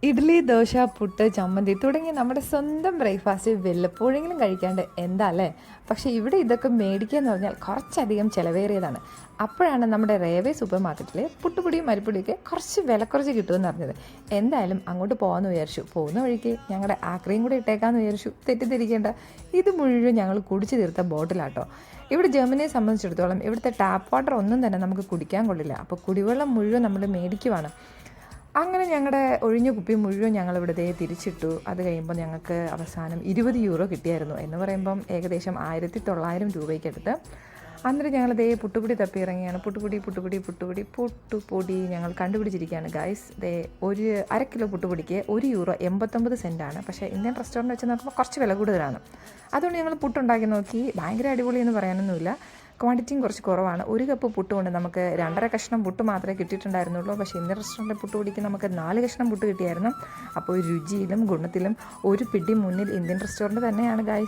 ഇഡ്ഡലി, ദോശ, പുട്ട്, ചമ്മന്തി തുടങ്ങി നമ്മുടെ സ്വന്തം ബ്രേക്ക്ഫാസ്റ്റ് വല്ലപ്പോഴെങ്കിലും കഴിക്കാണ്ട് എന്താ അല്ലേ? പക്ഷേ ഇവിടെ ഇതൊക്കെ മേടിക്കുക എന്ന് പറഞ്ഞാൽ കുറച്ചധികം ചിലവേറിയതാണ്. അപ്പോഴാണ് നമ്മുടെ റേവേ സൂപ്പർ മാർക്കറ്റിൽ പുട്ടുപൊടിയും അരിപ്പൊടിയൊക്കെ കുറച്ച് വിലക്കുറച്ച് കിട്ടുമെന്ന് അറിഞ്ഞത്. എന്തായാലും അങ്ങോട്ട് പോകാമെന്ന് വിചാരിച്ചു. പോകുന്ന വഴിക്ക് ഞങ്ങളുടെ ആക്രിയും കൂടെ ഇട്ടേക്കാമെന്ന് വിചാരിച്ചു. തെറ്റിദ്ധരിക്കേണ്ട, ഇത് മുഴുവൻ ഞങ്ങൾ കുടിച്ചു തീർത്ത ബോട്ടിലാട്ടോ. ഇവിടെ ജർമ്മനിയെ സംബന്ധിച്ചിടത്തോളം ഇവിടുത്തെ ടാപ്പ് വാട്ടർ ഒന്നും തന്നെ നമുക്ക് കുടിക്കാൻ കൊള്ളില്ല. അപ്പോൾ കുടിവെള്ളം മുഴുവൻ നമ്മൾ മേടിക്കുവാണ്. അങ്ങനെ ഞങ്ങളുടെ ഒഴിഞ്ഞ കുപ്പി മുഴുവൻ ഞങ്ങളിവിടെ തിരിച്ചിട്ടു. അത് കഴിയുമ്പോൾ ഞങ്ങൾക്ക് അവസാനം 20 യൂറോ കിട്ടിയായിരുന്നു. എന്ന് പറയുമ്പം ഏകദേശം 1900 രൂപയ്ക്കടുത്ത്. അന്നേരം ഞങ്ങൾ പുട്ടുപൊടി തപ്പി ഇറങ്ങിയാണ്. പുട്ടുപൊടി ഞങ്ങൾ കണ്ടുപിടിച്ചിരിക്കുകയാണ് ഗായ്സ്. ഒരു 1/2 കിലോ പുട്ടുപൊടിക്ക് 1 യൂറോ 89 സെൻറ്റാണ്. പക്ഷേ ഇന്ത്യൻ റെസ്റ്റോറൻറ്റ് വെച്ച് നോക്കുമ്പോൾ കുറച്ച് വില കൂടുതലാണ്. അതുകൊണ്ട് ഞങ്ങൾ പുട്ടുണ്ടാക്കി നോക്കി. ഭയങ്കര അടിപൊളി എന്ന് പറയാനൊന്നുമില്ല. ക്വാണ്ടിറ്റിയും കുറച്ച് കുറവാണ്. 1 കപ്പ് പുട്ട് കൊണ്ട് നമുക്ക് 2.5 കഷ്ണം പുട്ട് മാത്രമേ കിട്ടിയിട്ടുണ്ടായിരുന്നുള്ളൂ. പക്ഷേ ഇന്ത്യൻ റെസ്റ്റോറൻറ്റിലെ പുട്ട് പൊടിക്ക് നമുക്ക് 4 കഷ്ണം പുട്ട് കിട്ടിയായിരുന്നു. അപ്പോൾ രുചിയിലും ഗുണത്തിലും ഒരു പിടി മുന്നിൽ ഇന്ത്യൻ റെസ്റ്റോറൻറ്റ് തന്നെയാണ് ഗായ്സ്.